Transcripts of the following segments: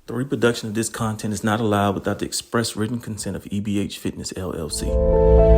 The reproduction of this content is not allowed without the express written consent of EBH Fitness LLC.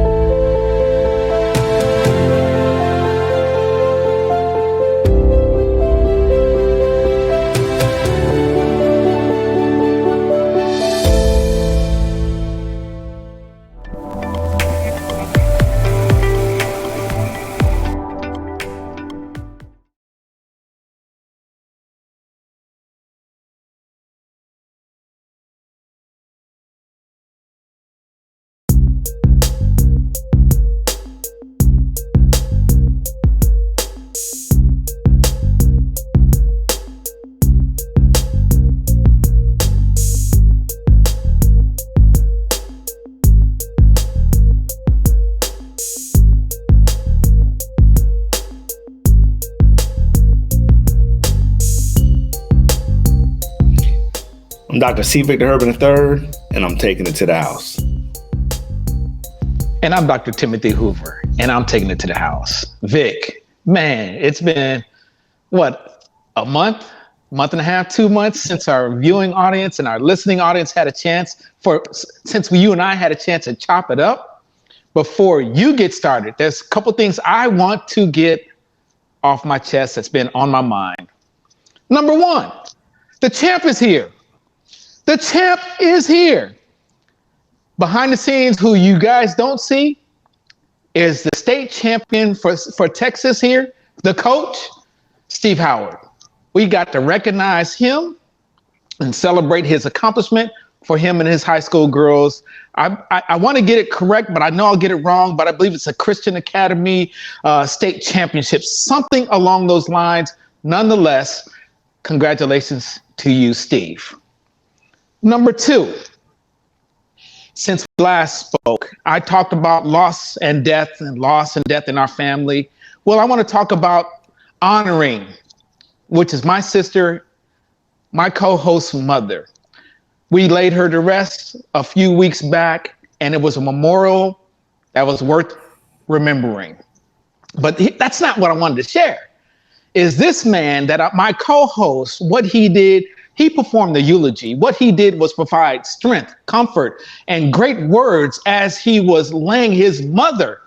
I'm Dr. C. Victor Urban III, and I'm taking it to the house. And I'm Dr. Timothy Hoover, and I'm taking it to the house. Vic, man, it's been, a month and a half, 2 months since our viewing audience and our listening audience had a chance since you and I had a chance to chop it up. Before you get started, there's a couple things I want to get off my chest that's been on my mind. Number one, the champ is here. The champ is here. Behind the scenes, who you guys don't see, is the state champion for Texas here, the coach, Steve Howard. We got to recognize him and celebrate his accomplishment for him and his high school girls. I want to get it correct, but I know I'll get it wrong, but I believe it's a Christian Academy state championship, something along those lines. Nonetheless, congratulations to you, Steve. Number two, since we last spoke, I talked about loss and death in our family. Well, I want to talk about honoring, which is my sister, my co-host's mother. We laid her to rest a few weeks back, and it was a memorial that was worth remembering. But that's not what I wanted to share. Is this man that my co-host, what he did, he performed the eulogy. What he did was provide strength, comfort, and great words as he was laying his mother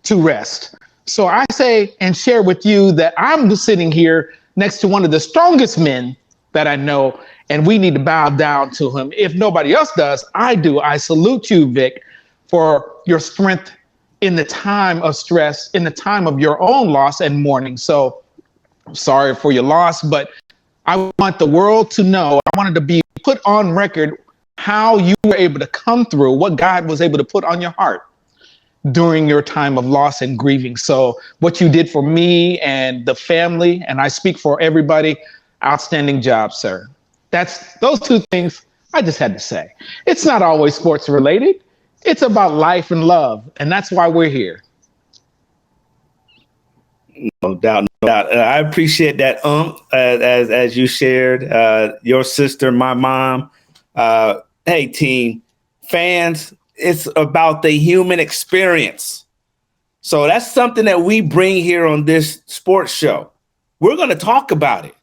to rest. So I say and share with you that I'm sitting here next to one of the strongest men that I know, and we need to bow down to him. If nobody else does, I do. I salute you, Vic, for your strength in the time of stress, in the time of your own loss and mourning. So I'm sorry for your loss, but I want the world to know, I wanted to be put on record how you were able to come through, what God was able to put on your heart during your time of loss and grieving. So what you did for me and the family, and I speak for everybody, outstanding job, sir. Those two things I just had to say. It's not always sports related. It's about life and love, and that's why we're here. No doubt, no doubt. I appreciate that, as you shared, your sister, my mom. Hey, team, fans, it's about the human experience. So that's something that we bring here on this sports show. We're going to talk about it.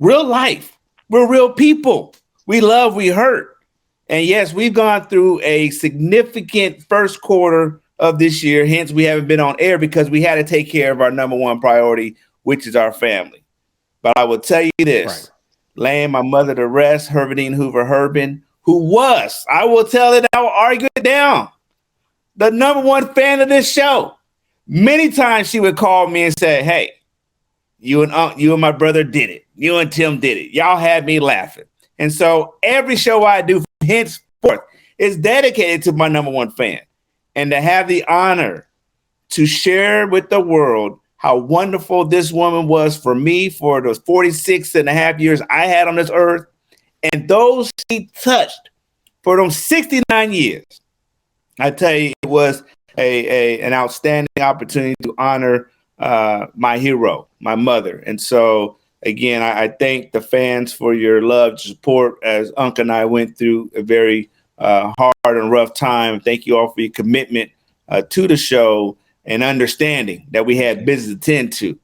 Real life. We're real people. We love, we hurt. And yes, we've gone through a significant first quarter of this year. Hence, we haven't been on air because we had to take care of our number one priority, which is our family. But I will tell you this, laying my mother to rest, Herverdine Hoover Herbin, who was, I will tell it, I will argue it down, the number one fan of this show. Many times she would call me and say, hey, you and my brother did it. You and Tim did it. Y'all had me laughing. And so every show I do from henceforth is dedicated to my number one fan. And to have the honor to share with the world how wonderful this woman was for me for those 46 and a half years I had on this earth, and those she touched for those 69 years. I tell you, it was an outstanding opportunity to honor my hero, my mother. And so, again, I thank the fans for your love, support, as Unc and I went through a very hard and rough time. Thank you all for your commitment to the show and understanding that we had business to tend to.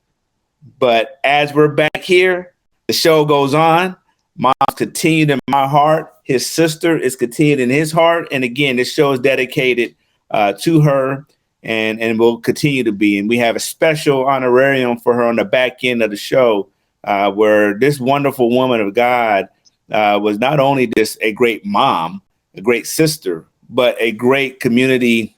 But as we're back here, the show goes on. Mom's continued in my heart. His sister is continued in his heart. And again, this show is dedicated to her and will continue to be. And we have a special honorarium for her on the back end of the show, where this wonderful woman of God was not only just a great mom, a great sister, but a great community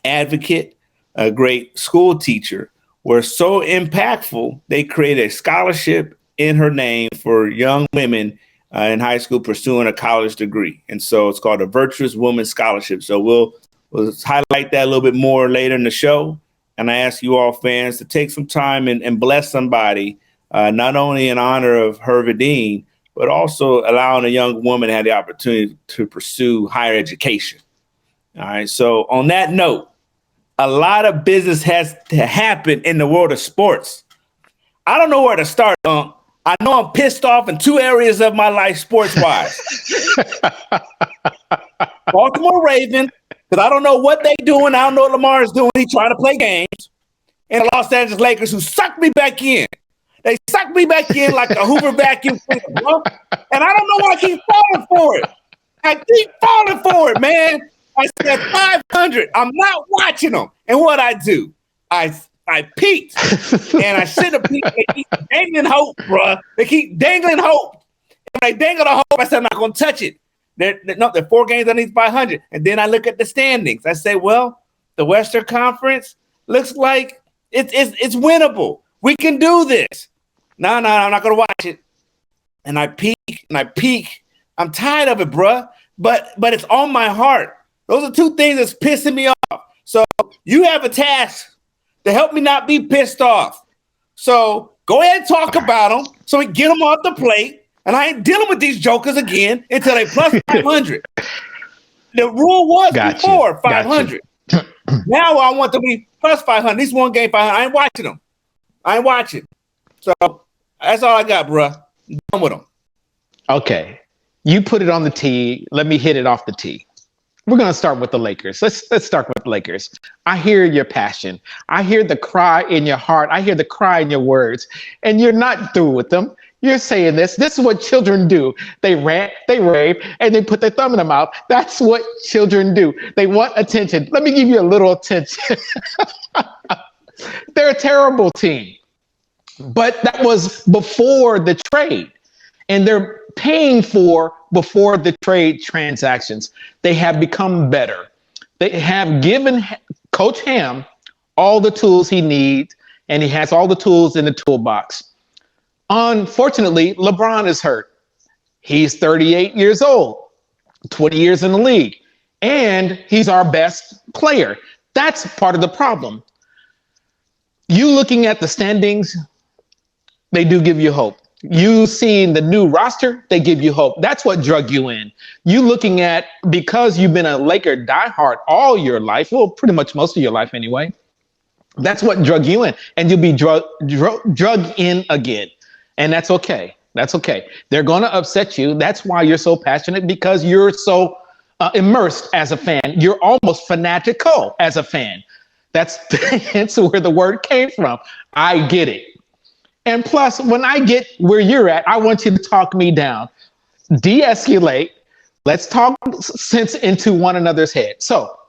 advocate, a great school teacher. Were so impactful, they created a scholarship in her name for young women in high school pursuing a college degree. And so it's called a Virtuous Woman Scholarship. So we'll highlight that a little bit more later in the show. And I ask you all fans to take some time and bless somebody, not only in honor of Hervé Dean, but also allowing a young woman to have the opportunity to pursue higher education. All right. So on that note, a lot of business has to happen in the world of sports. I don't know where to start. I know I'm pissed off in two areas of my life, sports-wise. Baltimore Ravens, because I don't know what they're doing. I don't know what Lamar is doing. He's trying to play games. And the Los Angeles Lakers, who sucked me back in. They sucked me back in like a Hoover vacuum cleaner, and I don't know why I keep falling for it. I keep falling for it, man. I said 500. I'm not watching them. And what I do, I peeked, and I should have peeked. They keep dangling hope, bro. They keep dangling hope. And when they dangle the hope, I said, I'm not going to touch it. They're 4 games underneath 500. And then I look at the standings. I say, well, the Western Conference looks like it's winnable. We can do this. No, I'm not going to watch it. And I peek. I'm tired of it, bro. But it's on my heart. Those are two things that's pissing me off. So you have a task to help me not be pissed off. So go ahead and talk about them so we get them off the plate. And I ain't dealing with these jokers again until they plus 500. The rule was before 500. Now I want to be plus 500. These one game 500. I ain't watching them. I ain't watching. So that's all I got, bro. I'm done with them. Okay. You put it on the tee. Let me hit it off the tee. We're going to start with the Lakers. Let's start with the Lakers. I hear your passion. I hear the cry in your heart. I hear the cry in your words. And you're not through with them. You're saying this. This is what children do. They rant, they rave, and they put their thumb in their mouth. That's what children do. They want attention. Let me give you a little attention. They're a terrible team. But that was before the trade. And they're paying for before the trade transactions. They have become better. They have given Coach Ham all the tools he needs, and he has all the tools in the toolbox. Unfortunately, LeBron is hurt. He's 38 years old, 20 years in the league, and he's our best player. That's part of the problem. You looking at the standings, they do give you hope. You seeing the new roster, they give you hope. That's what drug you in. You looking at, because you've been a Laker diehard all your life, well, pretty much most of your life anyway, that's what drug you in. And you'll be drug in again. And that's okay. That's okay. They're going to upset you. That's why you're so passionate, because you're so immersed as a fan. You're almost fanatical as a fan. That's where the word came from. I get it. And plus, when I get where you're at, I want you to talk me down. De-escalate. Let's talk sense into one another's head. So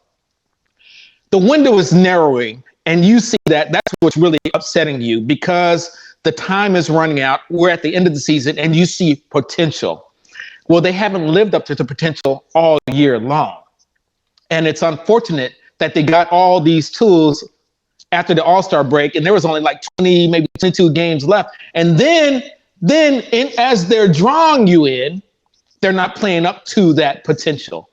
the window is narrowing, and you see that. That's what's really upsetting you, because the time is running out. We're at the end of the season, and you see potential. Well, they haven't lived up to the potential all year long. And it's unfortunate that they got all these tools after the All-Star break, and there was only like 20, maybe 22 games left. And then as they're drawing you in, they're not playing up to that potential,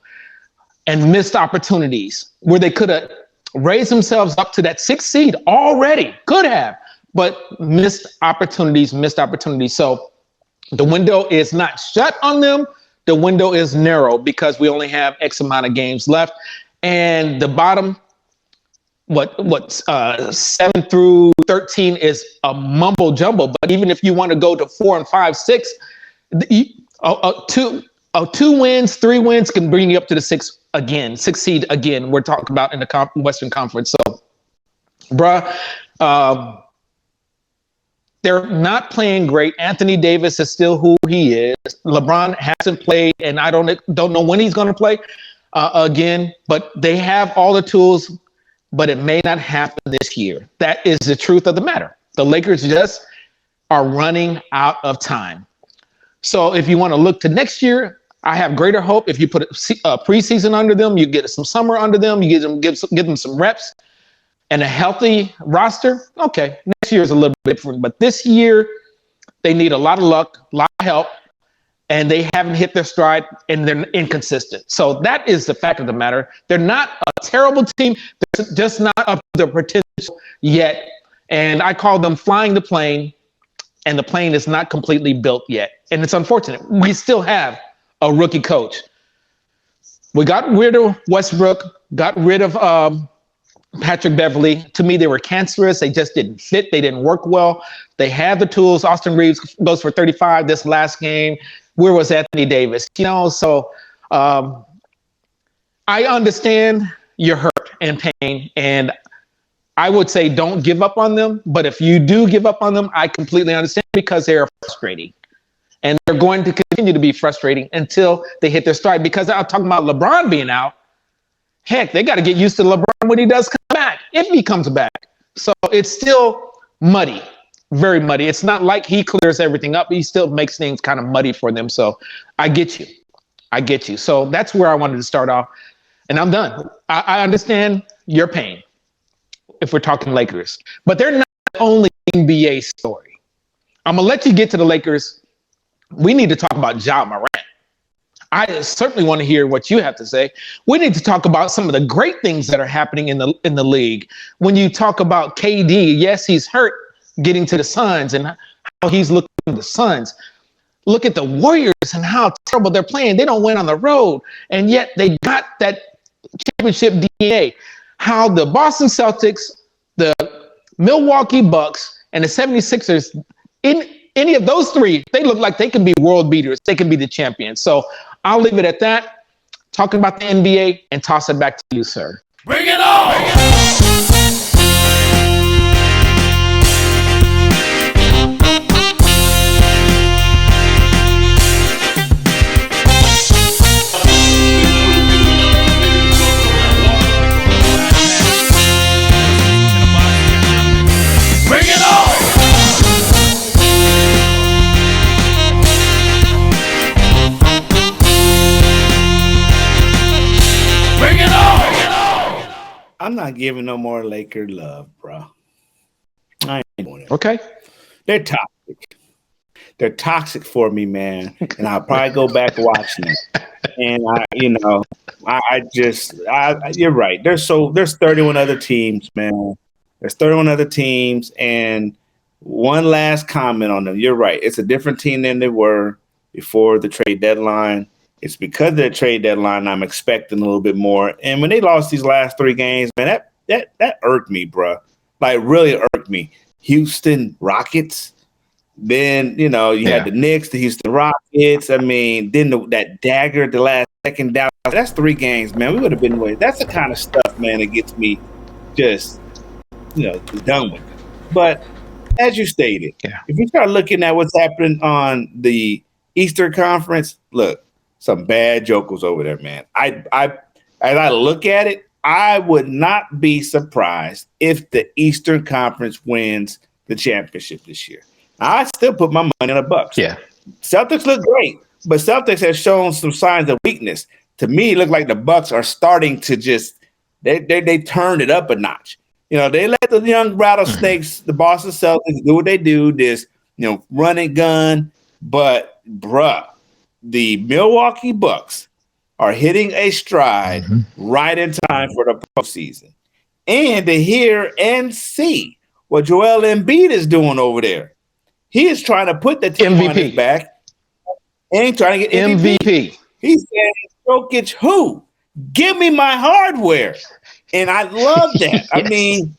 and missed opportunities where they could have raised themselves up to that 6th seed already, could have, but missed opportunities. So the window is not shut on them. The window is narrow because we only have X amount of games left. And the bottom, 7 through 13 is a mumbo jumbo. But even if you want to go to 4 and 5, 6, 2 wins, 3 wins can bring you up to the 6th seed again. We're talking about in the Western Conference. So, bruh, They're not playing great. Anthony Davis is still who he is. LeBron hasn't played, and I don't know when he's going to play again. But they have all the tools, but it may not happen this year. That is the truth of the matter. The Lakers just are running out of time. So if you want to look to next year, I have greater hope. If you put a preseason under them, you get some summer under them, you give them some reps and a healthy roster. Okay, next year is a little bit different, but this year they need a lot of luck, a lot of help, and they haven't hit their stride and they're inconsistent. So that is the fact of the matter. They're not a terrible team. They're just not up to their potential yet. And I call them flying the plane, and the plane is not completely built yet. And it's unfortunate. We still have a rookie coach. We got rid of Westbrook, got rid of Patrick Beverly. To me, they were cancerous. They just didn't fit. They didn't work well. They had the tools. Austin Reeves goes for 35 this last game. Where was Anthony Davis? So I understand you're hurt and pain, and I would say don't give up on them. But if you do give up on them, I completely understand, because they are frustrating. And they're going to continue to be frustrating until they hit their stride. Because I'm talking about LeBron being out. Heck, they got to get used to LeBron when he does come back, if he comes back. So it's still muddy, very muddy. It's not like he clears everything up. He still makes things kind of muddy for them. So I get you. So that's where I wanted to start off. And I'm done. I understand your pain if we're talking Lakers. But they're not the only NBA story. I'm going to let you get to the Lakers. We need to talk about Ja Morant. I certainly want to hear what you have to say. We need to talk about some of the great things that are happening in the league. When you talk about KD, yes, he's hurt getting to the Suns and how he's looking at the Suns. Look at the Warriors and how terrible they're playing. They don't win on the road, and yet they got that championship DNA. How the Boston Celtics, the Milwaukee Bucks, and the 76ers, in any of those three, they look like they can be world beaters. They can be the champions. So I'll leave it at that. Talking about the NBA, and toss it back to you, sir. Bring it on! Bring it on! I'm not giving no more Laker love, bro. I ain't doing it. Okay. They're toxic. They're toxic for me, man. And I'll probably go back watching it. And you're right. There's 31 other teams, man. There's 31 other teams, and one last comment on them. You're right. It's a different team than they were before the trade deadline. It's because of the trade deadline I'm expecting a little bit more. And when they lost these last three games, man, that irked me, bro. Like, really irked me. Houston Rockets. Then, you had the Knicks, the Houston Rockets. I mean, then that dagger at the last second down. That's three games, man. We would have been winning. That's the kind of stuff, man, that gets me just, done with it. But as you stated, if you start looking at what's happening on the Eastern Conference, look, some bad jokers over there, man. As I look at it, I would not be surprised if the Eastern Conference wins the championship this year. I still put my money on the Bucks. Yeah. Celtics look great, but Celtics have shown some signs of weakness. To me, it looked like the Bucks are starting to just they turned it up a notch. They let the young rattlesnakes, the Boston Celtics, do what they do, this run and gun. But bruh, the Milwaukee Bucks are hitting a stride right in time for the postseason. And to hear and see what Joel Embiid is doing over there. He is trying to put the team on his back and trying to get MVP. He said, Jokic, who? Give me my hardware. And I love that. Yes. I mean,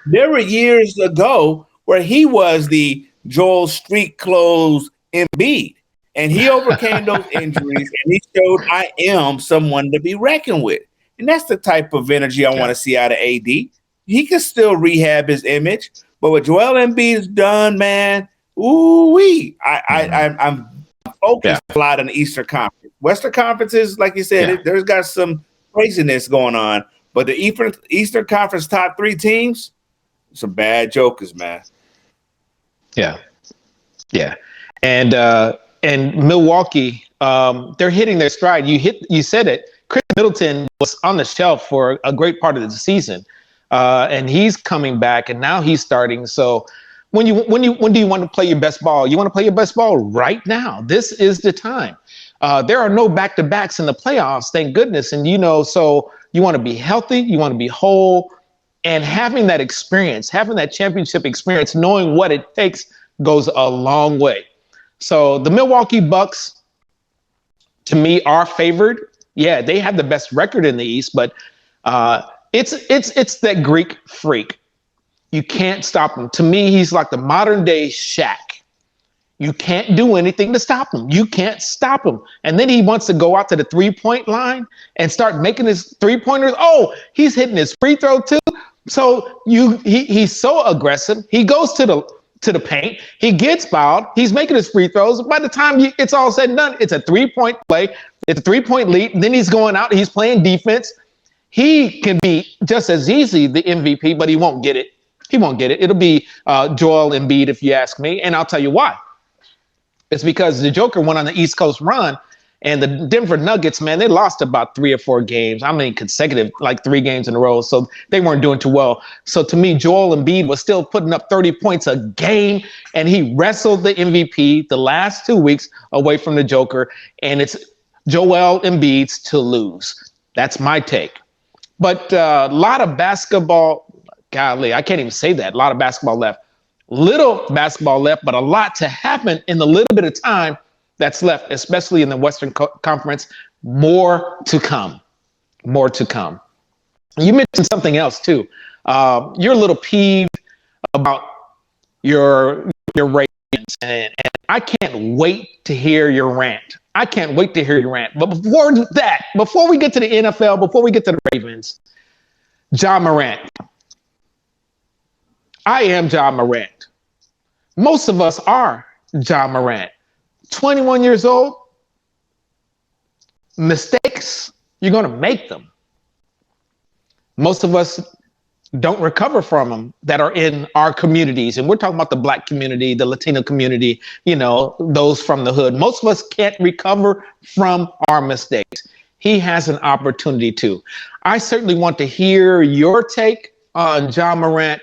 there were years ago where he was the Joel Street Clothes Embiid. And he overcame those injuries, and he showed I am someone to be reckoned with. And that's the type of energy I want to see out of AD. He can still rehab his image, But what Joel Embiid's done, man, I'm focused a lot on the Eastern Conference. Western Conference is, like you said, there's got some craziness going on. But the Eastern Conference top 3 teams, some bad jokers, man. Yeah. And Milwaukee, they're hitting their stride. You said it. Chris Middleton was on the shelf for a great part of the season, and he's coming back, and now he's starting. So when do you want to play your best ball? You want to play your best ball right now. This is the time. There are no back-to-backs in the playoffs, thank goodness. And so you want to be healthy, you want to be whole, and having that experience, having that championship experience, knowing what it takes goes a long way. So the Milwaukee Bucks, to me, are favored. Yeah, they have the best record in the East, but it's that Greek freak. You can't stop him. To me, he's like the modern day Shaq. You can't do anything to stop him. You can't stop him. And then he wants to go out to the 3-point line and start making his 3-pointers. Oh, he's hitting his free throw too. So he's so aggressive. He goes to the paint. He gets fouled. He's making his free throws. By the time it's all said and done, it's a 3-point play. It's a 3-point lead. And then he's going out. He's playing defense. He can be just as easy the MVP, but he won't get it. He won't get it. It'll be Joel Embiid, if you ask me. And I'll tell you why. It's because the Joker went on the East Coast run, and the Denver Nuggets, man, they lost about 3 or 4 games. I mean, consecutive, like 3 games in a row. So they weren't doing too well. So to me, Joel Embiid was still putting up 30 points a game, and he wrestled the MVP the last 2 weeks away from the Joker. And it's Joel Embiid's to lose. That's my take. But a lot of basketball, golly, I can't even say that. A lot of basketball left. Little basketball left, but a lot to happen in the little bit of time that's left, especially in the Western Conference. More to come. More to come. You mentioned something else, too. You're a little peeved about your Ravens, and I can't wait to hear your rant. But before we get to the NFL, before we get to the Ravens, Ja Morant. I am Ja Morant. Most of us are Ja Morant. 21 years old. Mistakes, you're going to make them. Most of us don't recover from them that are in our communities. And we're talking about the Black community, the Latino community, those from the hood. Most of us can't recover from our mistakes. He has an opportunity to. I certainly want to hear your take on Ja Morant.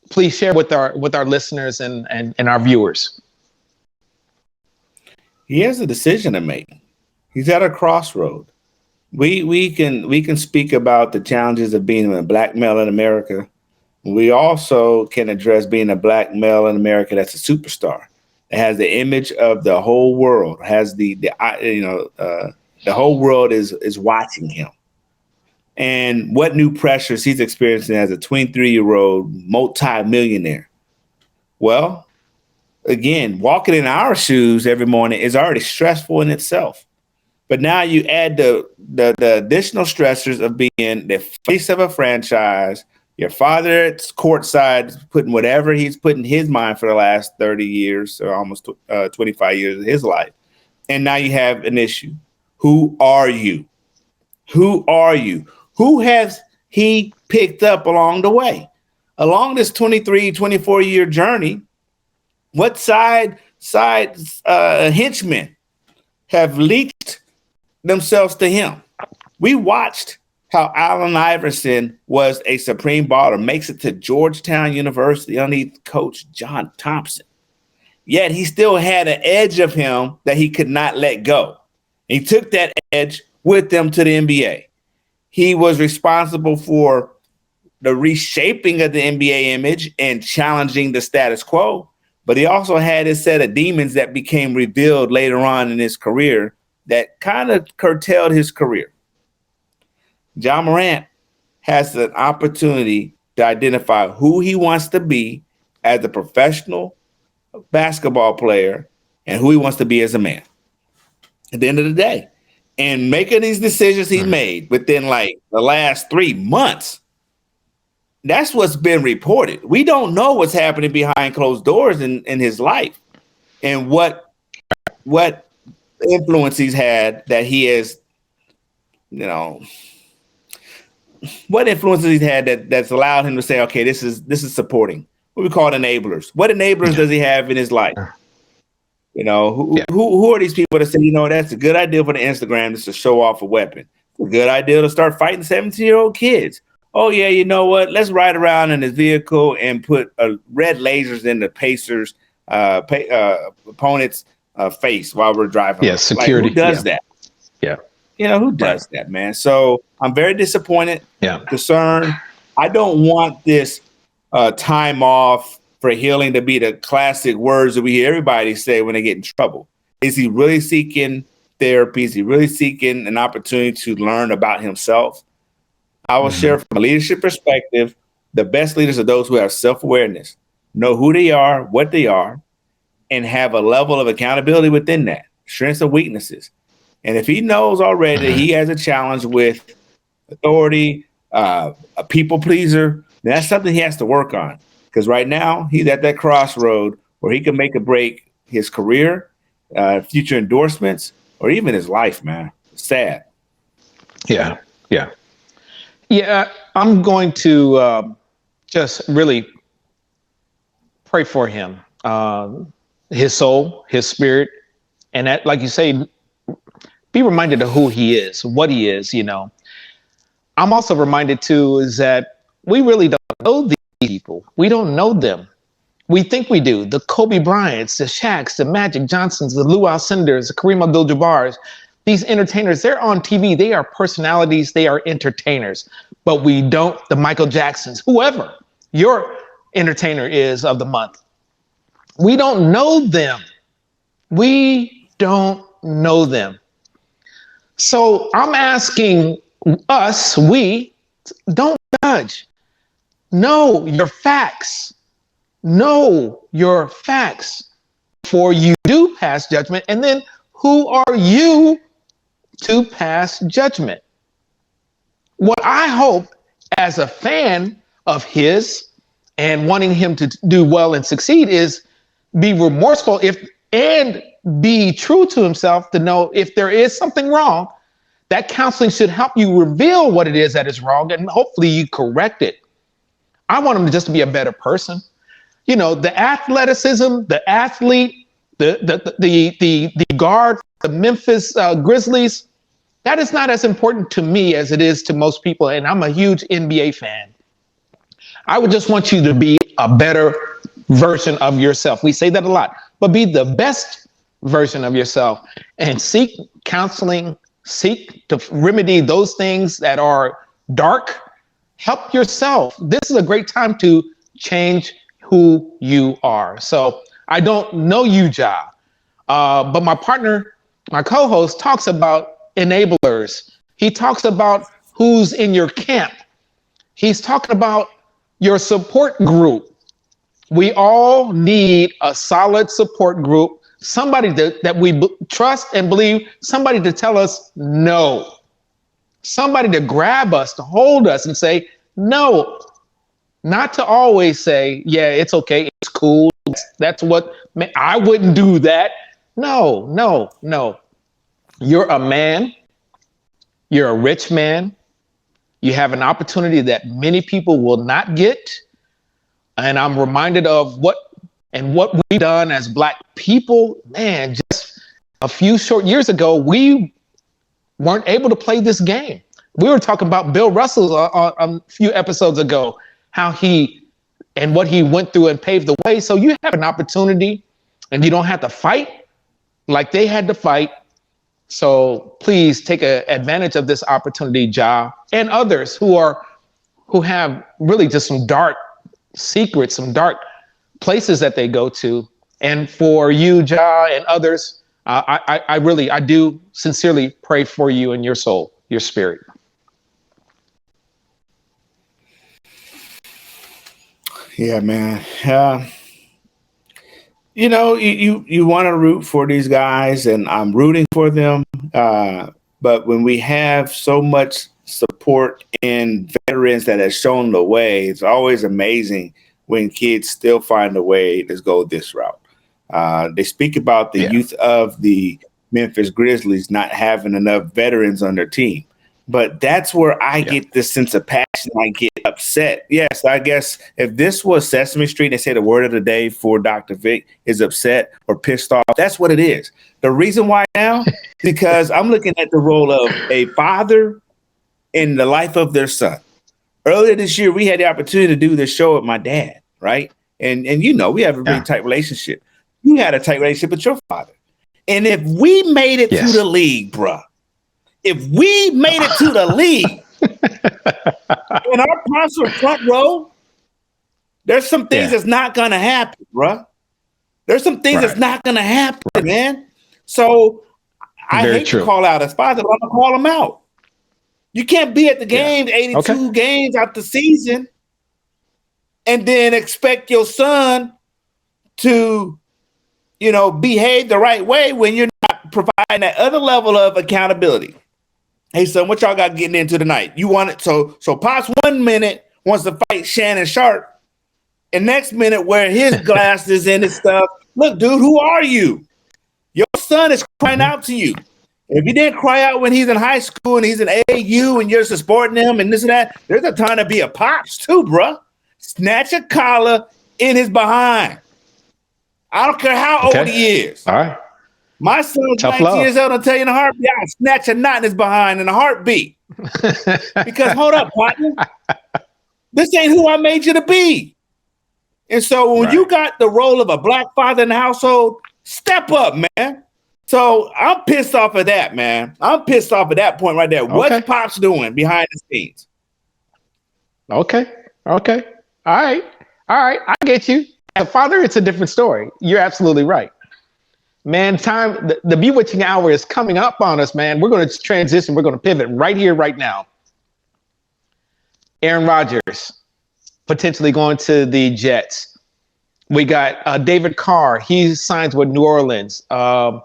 Please share with our listeners and our viewers. He has a decision to make. He's at a crossroad. We can speak about the challenges of being a Black male in America. We also can address being a Black male in America that's a superstar. It has the image of the whole world. Has the whole world is watching him. And what new pressures he's experiencing as a 23-year-old multi-millionaire. Well, again, walking in our shoes every morning is already stressful in itself. But now you add the additional stressors of being the face of a franchise, your father at courtside putting whatever he's put in his mind for the last 30 years or almost 25 years of his life. And now you have an issue. Who are you? Who are you? Who has he picked up along the way? Along this 23, 24-year journey, what side henchmen have leaked themselves to him? We watched how Allen Iverson was a supreme baller, makes it to Georgetown University underneath Coach John Thompson. Yet he still had an edge of him that he could not let go. He took that edge with them to the NBA. He was responsible for the reshaping of the NBA image and challenging the status quo. But he also had his set of demons that became revealed later on in his career that kind of curtailed his career. Ja Morant has an opportunity to identify who he wants to be as a professional basketball player and who he wants to be as a man at the end of the day. And making these decisions he made within like the last 3 months, that's what's been reported. We don't know what's happening behind closed doors in his life, and what influence he's had that he has, you know, what influences he's had that's allowed him to say, okay, this is supporting what we call enablers. What enablers does he have in his life? You know, who are these people that say, you know, that's a good idea for the Instagram just to show off a weapon. It's a good idea to start fighting 17-year-old kids. Oh, yeah, you know what? Let's ride around in his vehicle and put red lasers in the Pacers' opponent's face while we're driving. Yeah, security. Like, who does that? Yeah. You know, who does that, man? So I'm very disappointed, concerned. I don't want this time off for healing to be the classic words that we hear everybody say when they get in trouble. Is he really seeking therapy? Is he really seeking an opportunity to learn about himself? I will share from a leadership perspective, the best leaders are those who have self-awareness, know who they are, what they are, and have a level of accountability within that, strengths and weaknesses. And if he knows already that he has a challenge with authority, a people pleaser, then that's something he has to work on. Because right now he's at that crossroad where he can make or break his career, future endorsements, or even his life, man. It's sad. Yeah. I'm going to just really pray for him, his soul, his spirit, and that, like you say, be reminded of who he is, what he is. You know, I'm also reminded too is that we really don't know these people. We don't know them. We think we do. The Kobe Bryants, the Shaqs, the Magic Johnsons, the Lou Alcindors, the Kareem Abdul-Jabbars, these entertainers, they're on TV. They are personalities. They are entertainers. But we don't, the Michael Jacksons, whoever your entertainer is of the month. We don't know them. We don't know them. So I'm asking us, we don't judge. Know your facts. Know your facts before you do pass judgment. And then who are you to pass judgment? What I hope as a fan of his and wanting him to do well and succeed is be remorseful and be true to himself to know if there is something wrong, that counseling should help you reveal what it is that is wrong and hopefully you correct it. I want him to just be a better person. You know, the athleticism, the athlete, the guard, the Memphis Grizzlies, that is not as important to me as it is to most people. And I'm a huge NBA fan. I would just want you to be a better version of yourself. We say that a lot, but be the best version of yourself and seek counseling, seek to remedy those things that are dark. Help yourself. This is a great time to change who you are. So I don't know you, Ja, but my partner, my co-host, talks about enablers. He talks about who's in your camp. He's talking about your support group. We all need a solid support group, somebody that we trust and believe, somebody to tell us no, somebody to grab us, to hold us and say no, not to always say, yeah, it's okay, it's cool. That's what, I wouldn't do that. No. You're a man. You're a rich man. You have an opportunity that many people will not get. And I'm reminded of what we've done as Black people. Man, just a few short years ago, we weren't able to play this game. We were talking about Bill Russell a few episodes ago, how he and what he went through and paved the way. So you have an opportunity and you don't have to fight like they had to fight. So please take advantage of this opportunity, Ja, and others who have really just some dark secrets, some dark places that they go to. And for you, Ja, and others, I do sincerely pray for you and your soul, your spirit. Yeah, man. You want to root for these guys, and I'm rooting for them. But when we have so much support in veterans that have shown the way, it's always amazing when kids still find a way to go this route. They speak about the youth of the Memphis Grizzlies not having enough veterans on their team. But that's where I get this sense of passion. I get upset. Yes, I guess if this was Sesame Street, they say the word of the day for Dr. Vic is upset or pissed off. That's what it is. The reason why now, because I'm looking at the role of a father in the life of their son. Earlier this year, we had the opportunity to do this show with my dad, right? And you know, we have a really tight relationship. You had a tight relationship with your father. And if we made it to the league, bruh, if we made it to the league and our pops were front row, there's some things that's not going to happen, bruh. There's some things that's not going to happen, man. So I hate to call out his father, but I'm going to call him out. You can't be at the games, 82 games out the season, and then expect your son to, you know, behave the right way when you're not providing that other level of accountability. Hey, son, what y'all got getting into tonight? You want it? So Pops 1 minute wants to fight Shannon Sharp, and next minute wear his glasses and his stuff. Look, dude, who are you? Your son is crying out to you. If he didn't cry out when he's in high school and he's in AAU and you're supporting him and this and that, there's a time to be a Pops too, bruh. Snatch a collar in his behind. I don't care how old he is. All right. My son's 19 years old. I'll tell you in a heartbeat, I'll snatch a knot in his behind in a heartbeat. Because hold up, partner. This ain't who I made you to be. And so when you got the role of a black father in the household, step up, man. So I'm pissed off of that, man. I'm pissed off of that point right there. What's Pops doing behind the scenes? Okay. All right. I get you. As a father, it's a different story. You're absolutely right. Man, the bewitching hour is coming up on us, man. We're going to transition. We're going to pivot right here, right now. Aaron Rodgers potentially going to the Jets. We got David Carr. He signs with New Orleans. The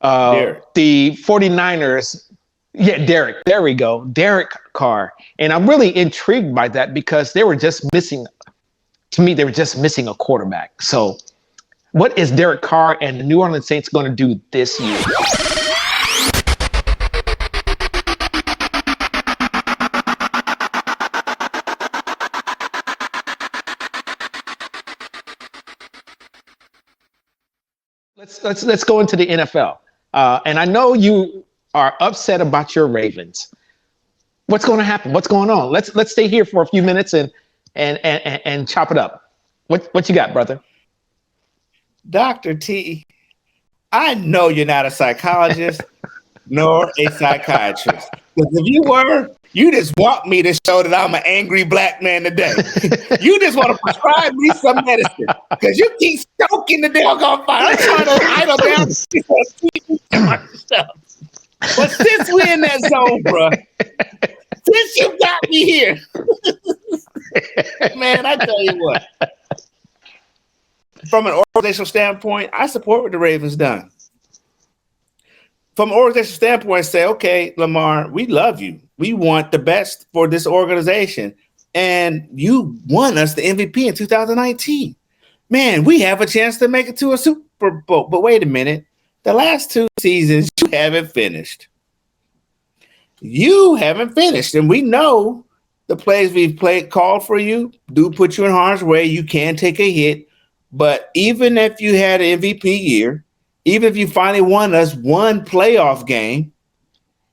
49ers. Yeah, Derek. There we go. Derek Carr. And I'm really intrigued by that because they were just missing a quarterback. So what is Derek Carr and the New Orleans Saints going to do this year? Let's go into the NFL. And I know you are upset about your Ravens. What's going to happen? What's going on? Let's stay here for a few minutes and chop it up. What you got, brother? Dr. T, I know you're not a psychologist nor a psychiatrist. Because if you were, you just want me to show that I'm an angry black man today. You just want to prescribe me some medicine because you keep stoking the doggone fire. I'm trying to idle down stuff. But since we're in that zone, bro, since you got me here, man, I tell you what. From an organizational standpoint, I support what the Ravens done. From an organizational standpoint, say, okay, Lamar, we love you. We want the best for this organization. And you won us the MVP in 2019. Man, we have a chance to make it to a Super Bowl. But wait a minute. The last 2 seasons, you haven't finished. You haven't finished. And we know the plays we've called for you do put you in harm's way. You can take a hit. But even if you had an MVP year, even if you finally won us one playoff game,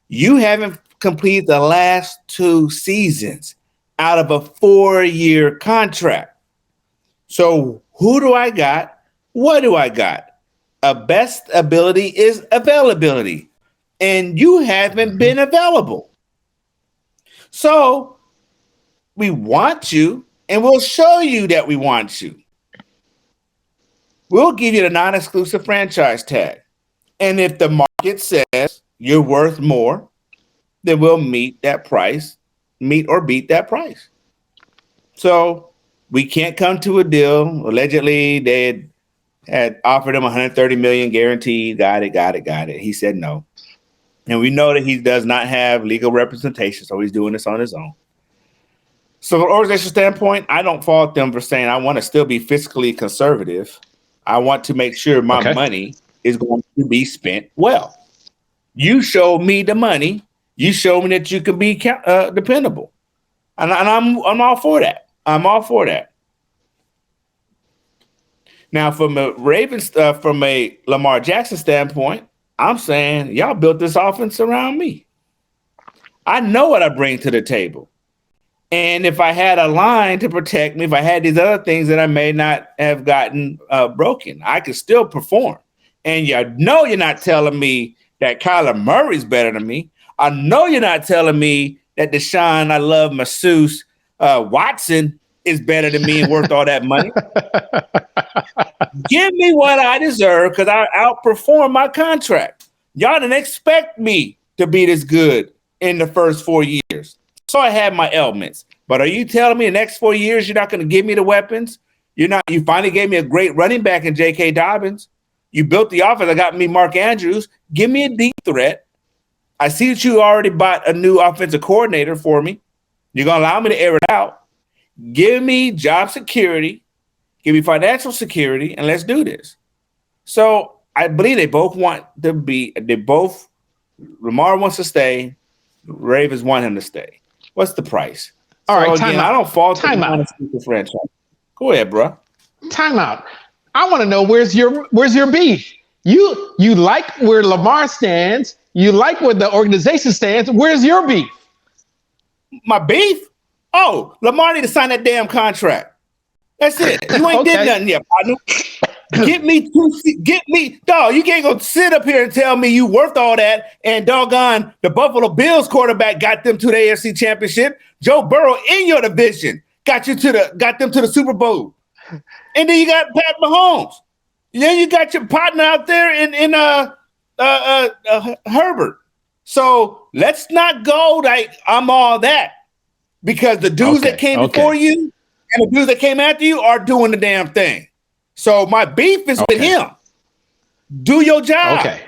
you haven't completed the last 2 seasons out of a 4-year contract. So who do I got? What do I got? A best ability is availability. And you haven't been available. So we want you, and we'll show you that we want you. We'll give you the non-exclusive franchise tag. And if the market says you're worth more, then we'll meet or beat that price. So we can't come to a deal. Allegedly, they had offered him $130 million guaranteed. Got it. He said no. And we know that he does not have legal representation, so he's doing this on his own. So from an organization standpoint, I don't fault them for saying I want to still be fiscally conservative. I want to make sure my money is going to be spent well. You show me the money. You show me that you can be dependable. And I'm all for that. I'm all for that. Now, from a from a Lamar Jackson standpoint, I'm saying y'all built this offense around me. I know what I bring to the table. And if I had a line to protect me, if I had these other things that I may not have gotten broken, I could still perform. And you know you're not telling me that Kyler Murray's better than me. I know you're not telling me that Deshaun, I love masseuse, Watson is better than me and worth all that money. Give me what I deserve because I outperform my contract. Y'all didn't expect me to be this good in the first 4 years. So I had my elements. But are you telling me the next 4 years you're not going to give me the weapons? You finally gave me a great running back in J.K. Dobbins. You built the offense. I got me Mark Andrews. Give me a deep threat. I see that you already bought a new offensive coordinator for me. You're going to allow me to air it out. Give me job security. Give me financial security, and let's do this. So I believe they both Lamar wants to stay. Ravens want him to stay. What's the price? All right, again, I don't fault the franchise. Go ahead, bro. Time out. I want to know where's your beef? You like where Lamar stands. You like where the organization stands. Where's your beef? My beef? Oh, Lamar need to sign that damn contract. That's it. You ain't did nothing yet, partner. Get me, dog. You can't go sit up here and tell me you worth all that. And doggone, the Buffalo Bills quarterback got them to the AFC Championship. Joe Burrow in your division got them to the Super Bowl. And then you got Pat Mahomes. Then you got your partner out there in Herbert. So let's not go like I'm all that, because the dudes that came before you and the dudes that came after you are doing the damn thing. So my beef is with him. Do your job. Okay.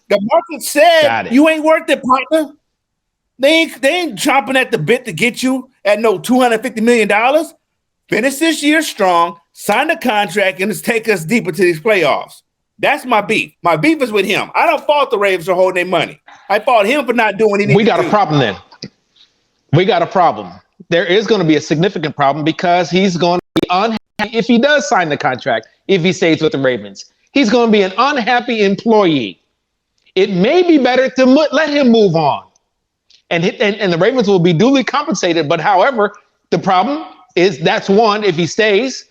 The market said you ain't worth it, partner. They ain't chomping at the bit to get you at no $250 million. Finish this year strong, sign the contract, and let's take us deeper to these playoffs. That's my beef. My beef is with him. I don't fault the Ravens for holding their money. I fault him for not doing anything. We got a problem then. We got a problem. There is going to be a significant problem because he's going to be unhappy if he does sign the contract, if he stays with the Ravens. He's going to be an unhappy employee. It may be better to let him move on. And the Ravens will be duly compensated. But however, the problem is that's one, if he stays.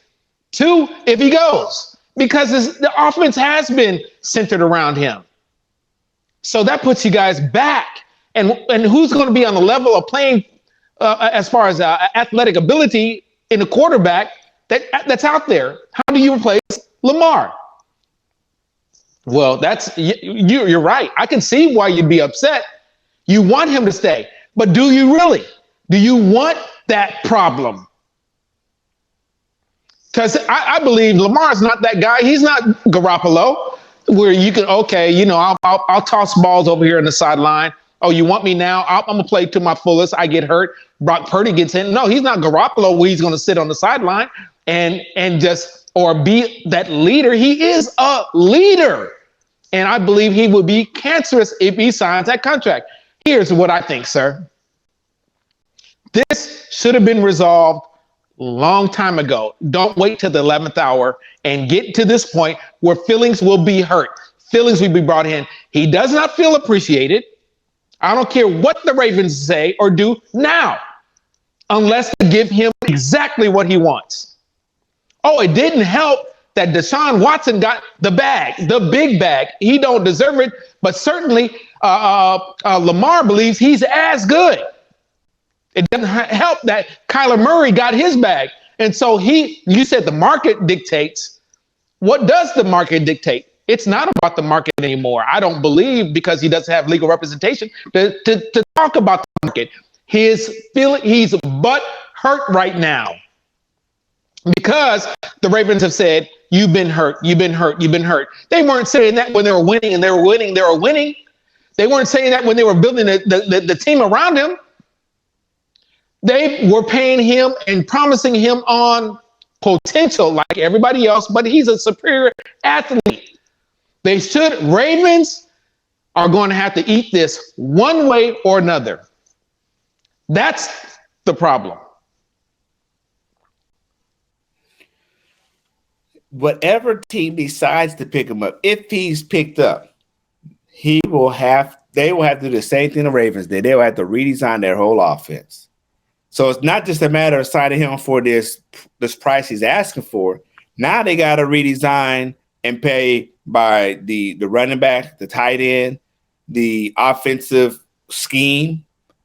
Two, if he goes. Because the offense has been centered around him. So that puts you guys back. And who's going to be on the level of playing as far as athletic ability in a quarterback that's out there? How do you replace Lamar? Well, you're right. I can see why you'd be upset. You want him to stay, but do you really? Do you want that problem? Because I believe Lamar's not that guy. He's not Garoppolo, where you can, I'll toss balls over here on the sideline. Oh, you want me now? I'm going to play to my fullest. I get hurt. Brock Purdy gets in. No, he's not Garoppolo where he's going to sit on the sideline and be that leader. He is a leader. And I believe he would be cancerous if he signs that contract. Here's what I think, sir. This should have been resolved long time ago. Don't wait till the 11th hour and get to this point where feelings will be hurt. Feelings will be brought in. He does not feel appreciated. I don't care what the Ravens say or do now, unless they give him exactly what he wants. Oh, it didn't help that Deshaun Watson got the bag, the big bag. He don't deserve it, but certainly Lamar believes he's as good. It doesn't help that Kyler Murray got his bag. And so you said the market dictates. What does the market dictate? It's not about the market anymore. I don't believe, because he doesn't have legal representation to talk about the market. He's butt hurt right now because the Ravens have said, you've been hurt, you've been hurt, you've been hurt. They weren't saying that when they were winning and they were winning. They weren't saying that when they were building the team around him. They were paying him and promising him on potential like everybody else, but he's a superior athlete. Ravens are going to have to eat this one way or another. That's the problem. Whatever team decides to pick him up, if he's picked up, they will have to do the same thing the Ravens did. They will have to redesign their whole offense. So it's not just a matter of signing him for this price he's asking for. Now they got to redesign and pay by the running back, the tight end, the offensive scheme.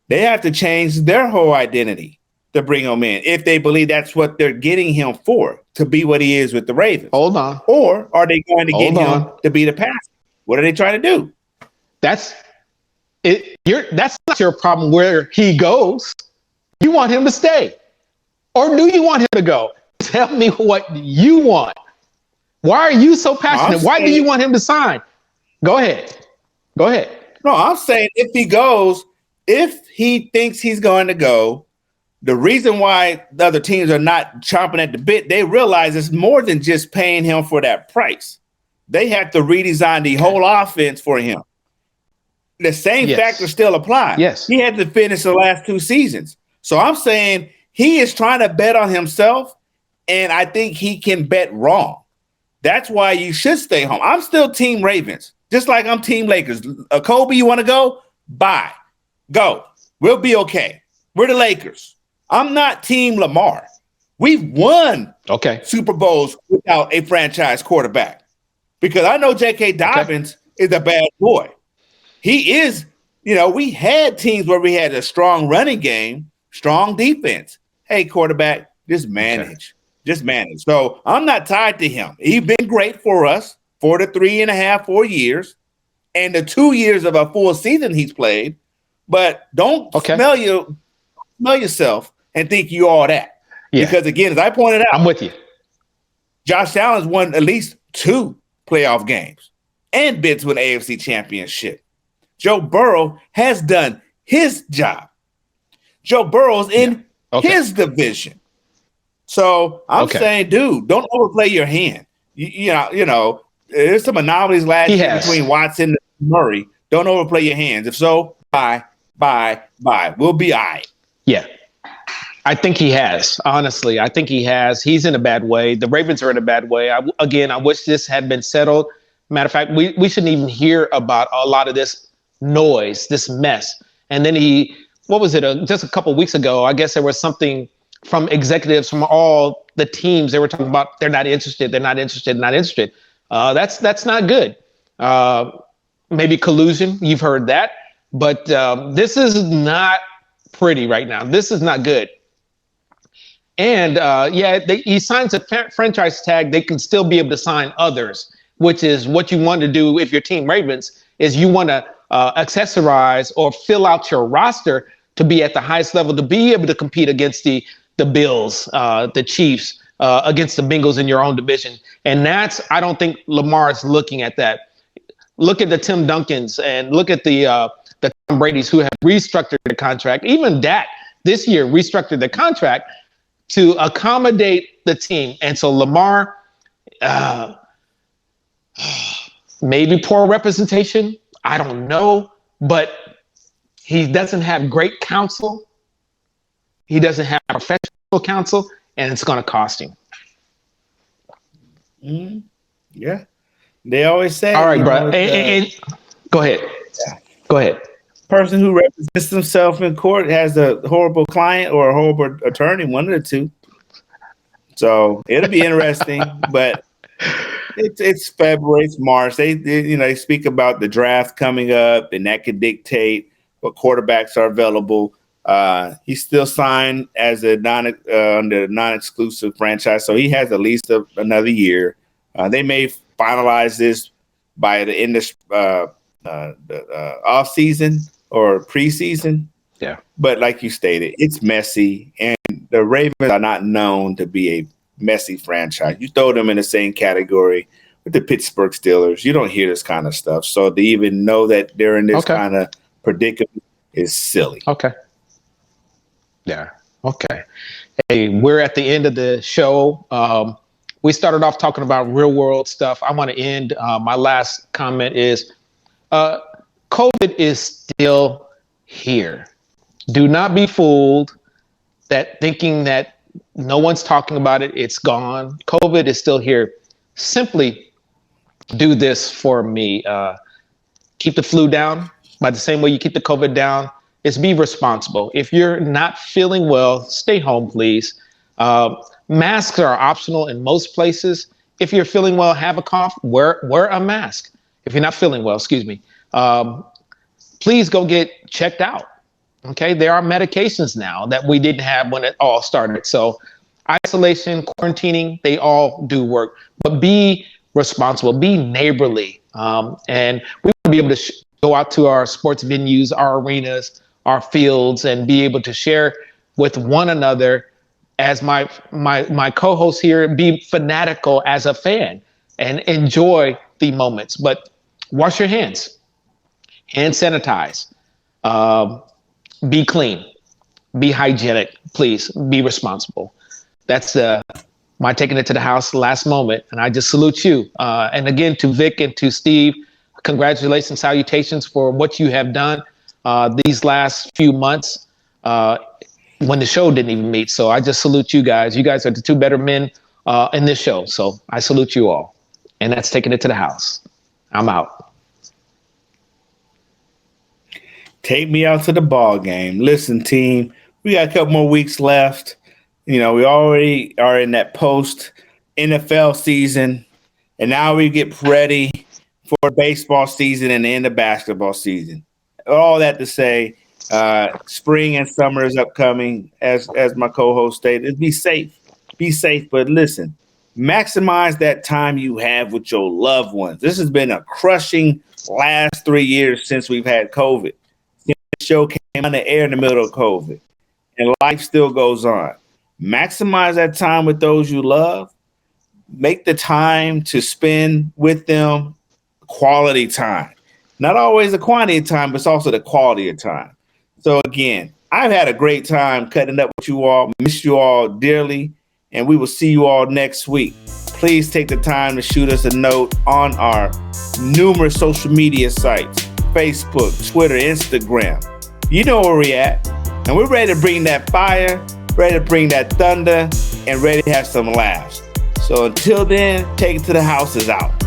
They have to change their whole identity to bring him in if they believe that's what they're getting him for, to be what he is with the Ravens. Hold on. Or are they going to get him to be the passer? What are they trying to do? That's it. That's not your problem where he goes. You want him to stay. Or do you want him to go? Tell me what you want. Why are you so passionate? Why do you want him to sign? Go ahead. No, I'm saying if he goes, if he thinks he's going to go, the reason why the other teams are not chomping at the bit, they realize it's more than just paying him for that price. They have to redesign the whole offense for him. The same factors still apply. Yes. He had to finish the last 2 seasons. So I'm saying he is trying to bet on himself, and I think he can bet wrong. That's why you should stay home. I'm still Team Ravens, just like I'm Team Lakers. Kobe, you want to go? Bye. Go. We'll be okay. We're the Lakers. I'm not Team Lamar. We've won Super Bowls without a franchise quarterback because I know J.K. Dobbins is a bad boy. He is, we had teams where we had a strong running game, strong defense. Hey, quarterback, just manage. Just manage. So I'm not tied to him. He's been great for us for the 3.5, 4 years and the 2 years of a full season he's played. But don't smell yourself and think you all that. Yeah. Because, again, as I pointed out, I'm with you. Josh Allen's won at least 2 playoff games and been to an AFC championship. Joe Burrow has done his job. Joe Burrow's in his division. So I'm saying, dude, don't overplay your hand. You know, there's some anomalies last year between Watson and Murray. Don't overplay your hands. If so, bye. We'll be all right. Yeah. I think he has. Honestly, I think he has. He's in a bad way. The Ravens are in a bad way. I wish this had been settled. Matter of fact, we shouldn't even hear about a lot of this noise, this mess. And then just a couple of weeks ago, I guess there was something from executives from all the teams. They were talking about they're not interested. That's not good. Maybe collusion. You've heard that. But this is not pretty right now. This is not good. And he signs a franchise tag. They can still be able to sign others, which is what you want to do if you're Team Ravens, is you want to accessorize or fill out your roster to be at the highest level, to be able to compete against the Bills, the Chiefs, against the Bengals in your own division. And I don't think Lamar is looking at that. Look at the Tim Duncans and look at the Tom Brady's who have restructured the contract. Even Dak this year restructured the contract to accommodate the team. And so Lamar, maybe poor representation. I don't know, but he doesn't have great counsel. He doesn't have professional counsel, and it's going to cost him. Yeah. They always say. All right, bro. And go ahead. Yeah. Go ahead. Person who represents himself in court has a horrible client or a horrible attorney, one of the two. So it'll be interesting, but it's February, it's March. They speak about the draft coming up, and that could dictate what quarterbacks are available. He's still signed as a under non-exclusive franchise, so he has at least another year. They may finalize this by the end of the off season or preseason. Yeah. But like you stated, it's messy, and the Ravens are not known to be a messy franchise. You throw them in the same category with the Pittsburgh Steelers. You don't hear this kind of stuff. So to even know that they're in this kind of predicament is silly. Okay. Yeah. Okay. Hey, we're at the end of the show. We started off talking about real world stuff. I want to end. My last comment is COVID is still here. Do not be fooled that thinking that no one's talking about it, it's gone. COVID is still here. Simply do this for me. Keep the flu down by the same way you keep the COVID down. Is be responsible. If you're not feeling well, stay home, please. Masks are optional in most places. If you're feeling well, have a cough, wear a mask. If you're not feeling well, excuse me, please go get checked out. Okay, there are medications now that we didn't have when it all started. So isolation, quarantining, they all do work. But be responsible, be neighborly, and we want to be able to go out to our sports venues, our arenas, our fields, and be able to share with one another. As my co-host here, be fanatical as a fan and enjoy the moments. But wash your hands, hand sanitize, be clean, be hygienic. Please be responsible. That's my taking it to the house last moment, and I just salute you. And again, to Vic and to Steve, congratulations, salutations for what you have done these last few months. When the show didn't even meet. So I just salute you guys. You guys are the two better men in this show. So I salute you all. And that's taking it to the house. I'm out. Take me out to the ball game. Listen, team, we got a couple more weeks left. You know, we already are in that post NFL season. And now we get ready for baseball season and the end of basketball season. All that to say, spring and summer is upcoming, as my co-host stated. Be safe, but listen, maximize that time you have with your loved ones. This has been a crushing last 3 years since we've had COVID. The show came on the air in the middle of COVID, and life still goes on. Maximize that time with those you love. Make the time to spend with them quality time. Not always the quantity of time, but it's also the quality of time. So again, I've had a great time cutting up with you all. Miss you all dearly, and we will see you all next week. Please take the time to shoot us a note on our numerous social media sites, Facebook, Twitter, Instagram. You know where we're at, and we're ready to bring that fire, ready to bring that thunder, and ready to have some laughs. So until then, take it to the house is out.